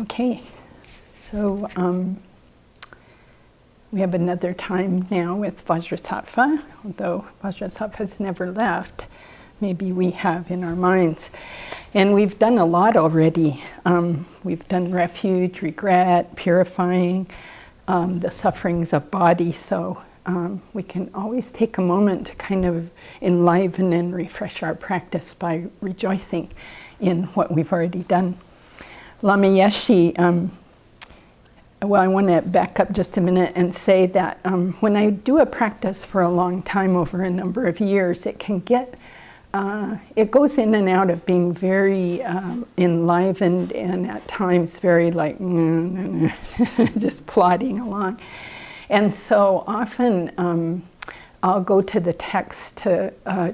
Okay, so we have another time now with Vajrasattva, although Vajrasattva has never left. Maybe we have in our minds. And we've done a lot already. We've done refuge, regret, purifying, the sufferings of body. So we can always take a moment to kind of enliven and refresh our practice by rejoicing in what we've already done. Lama Yeshe, well, I want to back up just a minute and say that when I do a practice for a long time, over a number of years, it can get, it goes in and out of being very enlivened and at times very like, just plodding along. And so often I'll go to the text to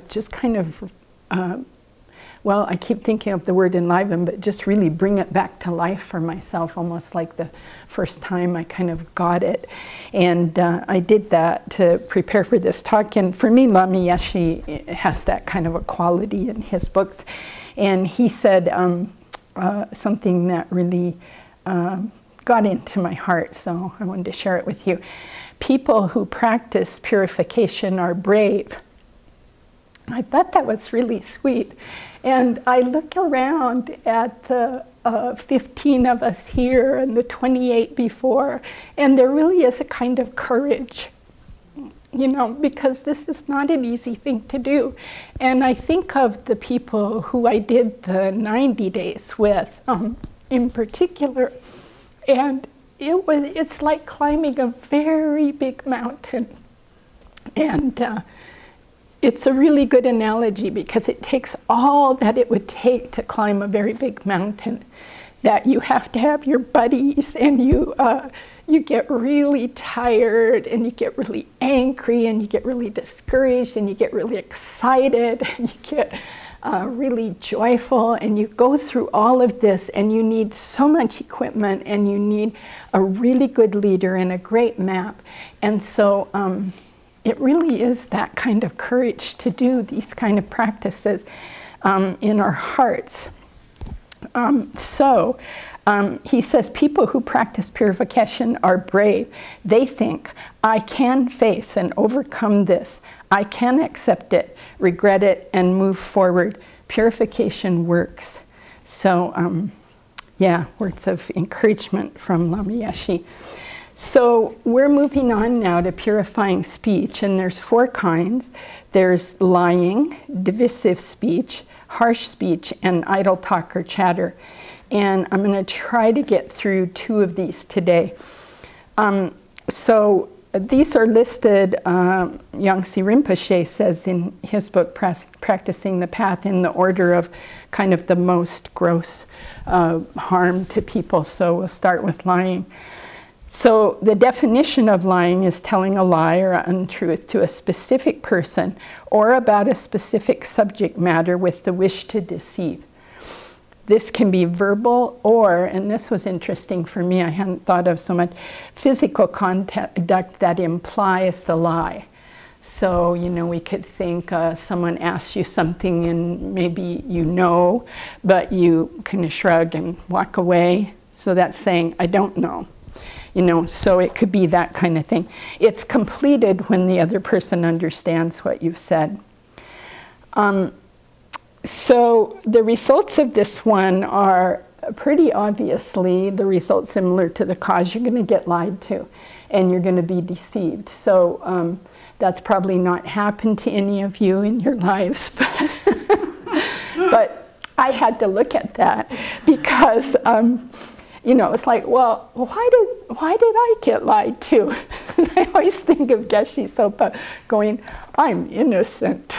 just kind of, well, I keep thinking of the word enliven, but just really bring it back to life for myself, almost like the first time I kind of got it. And I did that to prepare for this talk. And for me, Lama Yeshe has that kind of a quality in his books. And he said something that really got into my heart, so I wanted to share it with you. People who practice purification are brave. I thought that was really sweet. And I look around at the 15 of us here and the 28 before, and there really is a kind of courage, you know, because this is not an easy thing to do. And I think of the people who I did the 90 days with in particular, and it's like climbing a very big mountain. And it's a really good analogy because it takes all that it would take to climb a very big mountain, that you have to have your buddies, and you get really tired, and you get really angry, and you get really discouraged, and you get really excited, and you get really joyful, and you go through all of this, and you need so much equipment, and you need a really good leader and a great map. And so it really is that kind of courage to do these kind of practices in our hearts. He says, people who practice purification are brave. They think, I can face and overcome this. I can accept it, regret it, and move forward. Purification works. So, yeah, words of encouragement from Lama Yeshe. So we're moving on now to purifying speech, and there's 4 kinds. There's lying, divisive speech, harsh speech, and idle talk or chatter. And I'm going to try to get through 2 of these today. So these are listed, Yangtze Rinpoche says in his book, Practicing the Path, in the order of kind of the most gross harm to people. So we'll start with lying. So the definition of lying is telling a lie or untruth to a specific person or about a specific subject matter with the wish to deceive. This can be verbal or, and this was interesting for me, I hadn't thought of so much, physical conduct that implies the lie. So, you know, we could think someone asks you something and maybe you know, but you kind of shrug and walk away. So that's saying, I don't know. You know, so it could be that kind of thing. It's completed when the other person understands what you've said. So the results of this one are pretty obviously the results similar to the cause. You're going to get lied to, and you're going to be deceived. So that's probably not happened to any of you in your lives, but I had to look at that because you know, it's like, well, why did I get lied to? I always think of Geshe Sopa going, I'm innocent.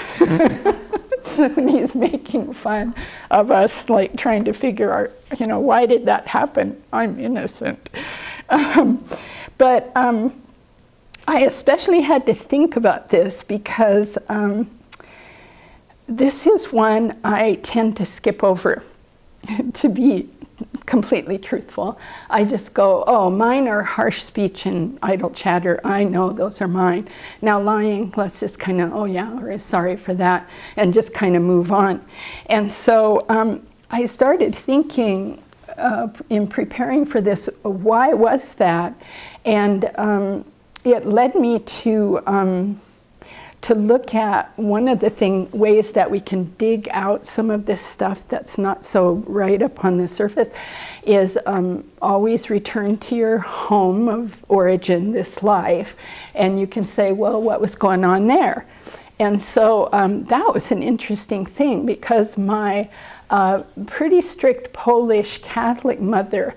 When he's making fun of us, like trying to figure out, you know, why did that happen? I'm innocent. But I especially had to think about this because this is one I tend to skip over, to be completely truthful. I just go, oh, mine are harsh speech and idle chatter. I know those are mine. Now lying, let's just kind of, oh yeah, or sorry for that, and just kind of move on. And so I started thinking in preparing for this, why was that? And it led me to look at one of the ways that we can dig out some of this stuff that's not so right up on the surface is always return to your home of origin, this life, and you can say, well, what was going on there? And so that was an interesting thing, because my pretty strict Polish Catholic mother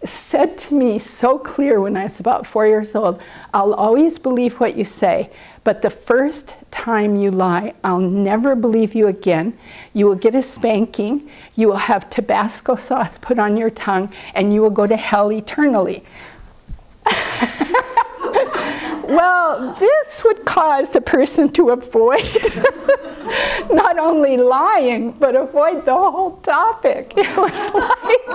said to me so clear when I was about 4 years old, I'll always believe what you say, but the first time you lie, I'll never believe you again. You will get a spanking, you will have Tabasco sauce put on your tongue, and you will go to hell eternally. Well, this would cause a person to avoid not only lying, but avoid the whole topic. It was like,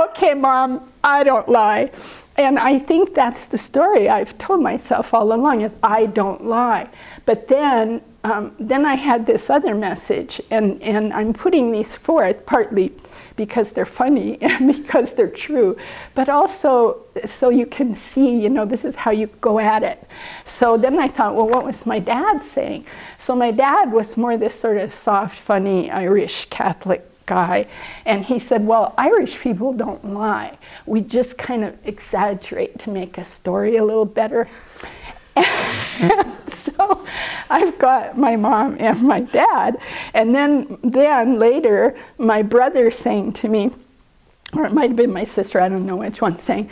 okay, Mom, I don't lie. And I think that's the story I've told myself all along, is I don't lie. But then I had this other message, and I'm putting these forth partly because they're funny and because they're true, but also so you can see, you know, this is how you go at it. So then I thought, well, what was my dad saying? So my dad was more this sort of soft, funny Irish Catholic guy, and he said, well, Irish people don't lie. We just kind of exaggerate to make a story a little better. And so I've got my mom and my dad, and then later my brother saying to me, or it might have been my sister, I don't know which one, saying,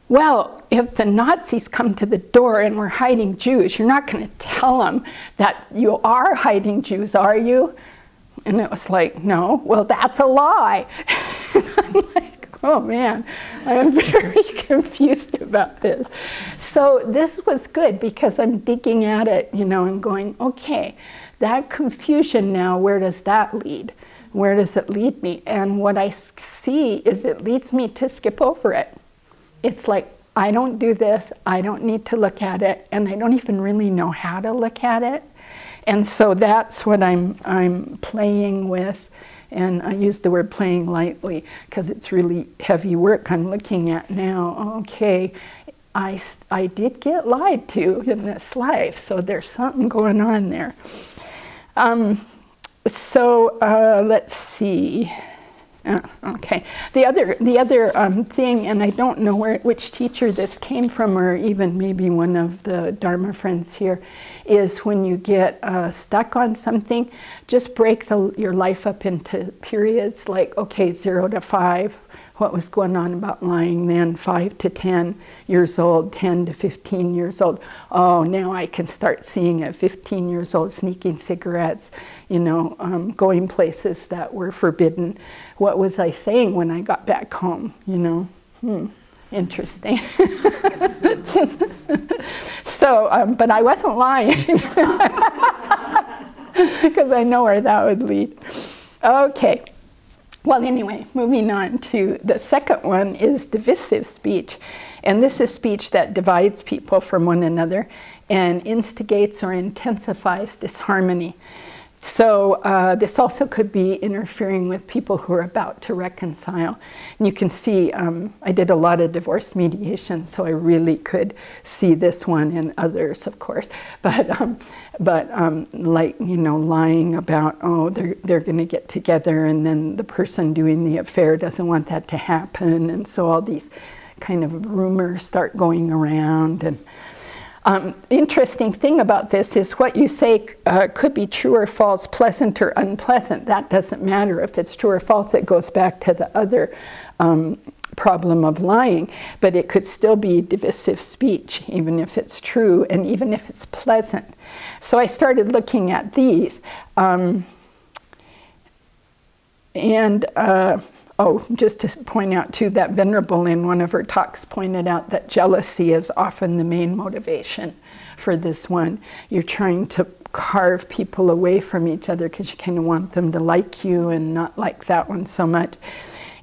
well, if the Nazis come to the door and we're hiding Jews, you're not going to tell them that you are hiding Jews, are you? And it was like, no. Well, that's a lie. And I'm like, oh man, I'm very confused about this. So this was good, because I'm digging at it, you know, and going, okay, that confusion now, where does that lead? Where does it lead me? And what I see is it leads me to skip over it. It's like, I don't do this, I don't need to look at it, and I don't even really know how to look at it. And so that's what I'm playing with. And I use the word playing lightly because it's really heavy work I'm looking at now. Okay, I did get lied to in this life, so there's something going on there. Let's see. Okay, the other thing, and I don't know which teacher this came from, or even maybe one of the Dharma friends here, is when you get stuck on something, just break your life up into periods, like, okay, 0 to 5, what was going on about lying then, 5 to 10 years old, 10 to 15 years old. Oh, now I can start seeing at 15 years old sneaking cigarettes, you know, going places that were forbidden. What was I saying when I got back home, you know? Interesting. So, but I wasn't lying, because I know where that would lead. Okay. Well, anyway, moving on to the second one is divisive speech. And this is speech that divides people from one another and instigates or intensifies disharmony. So this also could be interfering with people who are about to reconcile. And you can see I did a lot of divorce mediation, so I really could see this one and others, of course. But like, you know, lying about, oh, they're going to get together, and then the person doing the affair doesn't want that to happen, and so all these kind of rumors start going around. And interesting thing about this is what you say could be true or false, pleasant or unpleasant. That doesn't matter if it's true or false. It goes back to the other problem of lying. But it could still be divisive speech, even if it's true and even if it's pleasant. So I started looking at these. Oh, just to point out too, that Venerable in one of her talks pointed out that jealousy is often the main motivation for this one. You're trying to carve people away from each other because you kind of want them to like you and not like that one so much.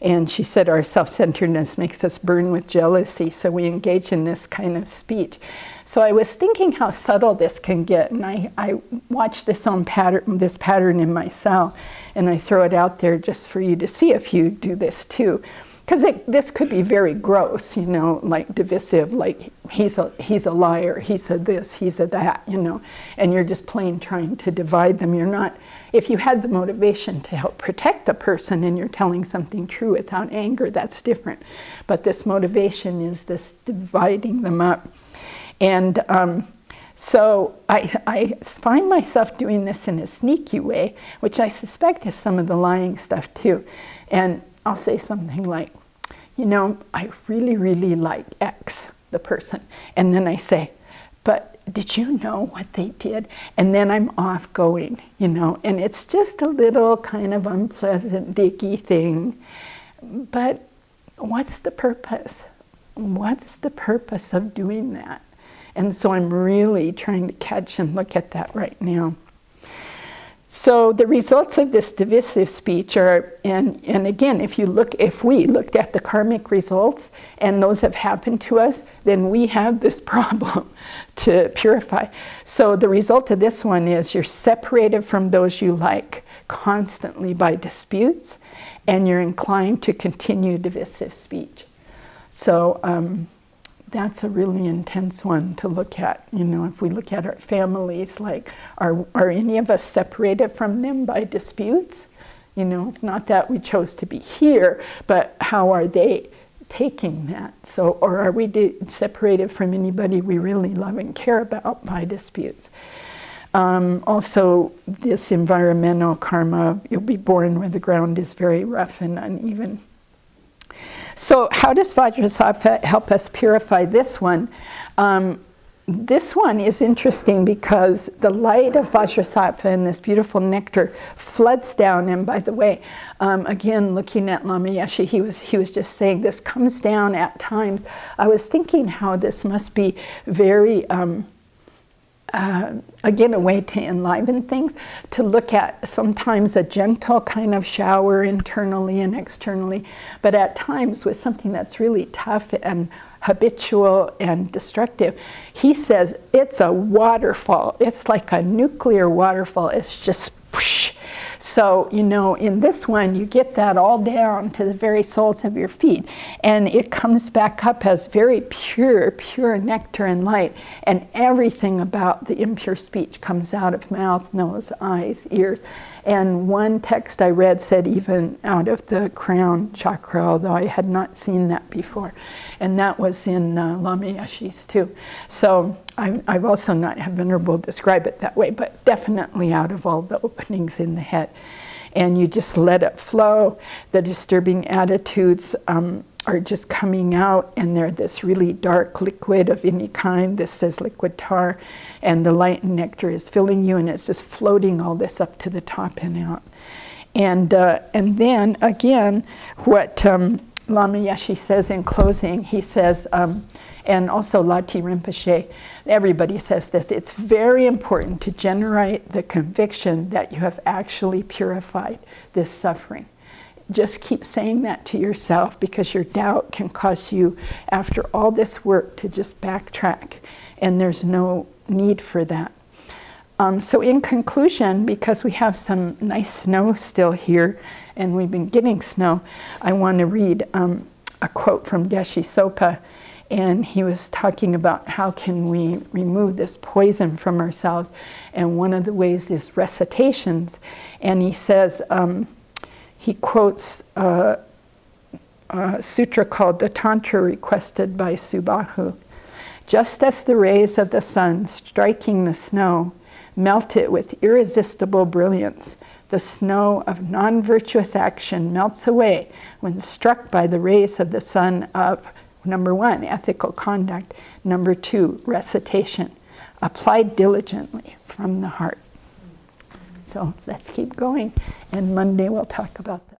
And she said our self-centeredness makes us burn with jealousy, so we engage in this kind of speech. So I was thinking how subtle this can get, and I watched this pattern in myself, and I throw it out there just for you to see if you do this too. Because this could be very gross, you know, like divisive, like he's a liar, he's a this, he's a that, you know, and you're just plain trying to divide them. You're not, if you had the motivation to help protect the person and you're telling something true without anger, that's different. But this motivation is this dividing them up. And so I find myself doing this in a sneaky way, which I suspect is some of the lying stuff too. And I'll say something like, you know, I really, really like X, the person. And then I say, but did you know what they did? And then I'm off going, you know, and it's just a little kind of unpleasant, dicky thing. But what's the purpose? What's the purpose of doing that? And so I'm really trying to catch and look at that right now. So the results of this divisive speech are, and again, if we looked at the karmic results and those have happened to us, then we have this problem to purify. So the result of this one is you're separated from those you like constantly by disputes, and you're inclined to continue divisive speech. So that's a really intense one to look at. You know, if we look at our families, like, are any of us separated from them by disputes? You know, not that we chose to be here, but how are they taking that? So, or are we separated from anybody we really love and care about by disputes? Also, this environmental karma, you'll be born where the ground is very rough and uneven. So how does Vajrasattva help us purify this one? This one is interesting because the light of Vajrasattva and this beautiful nectar floods down. And by the way, again, looking at Lama Yeshe, he was just saying this comes down at times. I was thinking how this must be very, again, a way to enliven things, to look at sometimes a gentle kind of shower internally and externally, but at times with something that's really tough and habitual and destructive. He says it's a waterfall. It's like a nuclear waterfall. It's just whoosh. So, you know, in this one, you get that all down to the very soles of your feet. And it comes back up as very pure, pure nectar and light. And everything about the impure speech comes out of mouth, nose, eyes, ears. And one text I read said even out of the crown chakra, although I had not seen that before. And that was in Lama Yeshe's too. So I've also not had Venerable describe it that way, but definitely out of all the openings in the head. And you just let it flow. The disturbing attitudes are just coming out, and they're this really dark liquid of any kind. This says liquid tar, and the light and nectar is filling you, and it's just floating all this up to the top and out. And then again, what Lama Yeshe says in closing, he says, and also Lati Rinpoche, everybody says this, it's very important to generate the conviction that you have actually purified this suffering. Just keep saying that to yourself, because your doubt can cause you, after all this work, to just backtrack, and there's no need for that. So in conclusion, because we have some nice snow still here, and we've been getting snow, I want to read a quote from Geshe Sopa, and he was talking about how can we remove this poison from ourselves, and one of the ways is recitations. And he says, he quotes a sutra called the Tantra requested by Subahu. Just as the rays of the sun striking the snow melt it with irresistible brilliance, the snow of non-virtuous action melts away when struck by the rays of the sun of, number 1, ethical conduct, number 2, recitation, applied diligently from the heart. So let's keep going, and Monday we'll talk about that.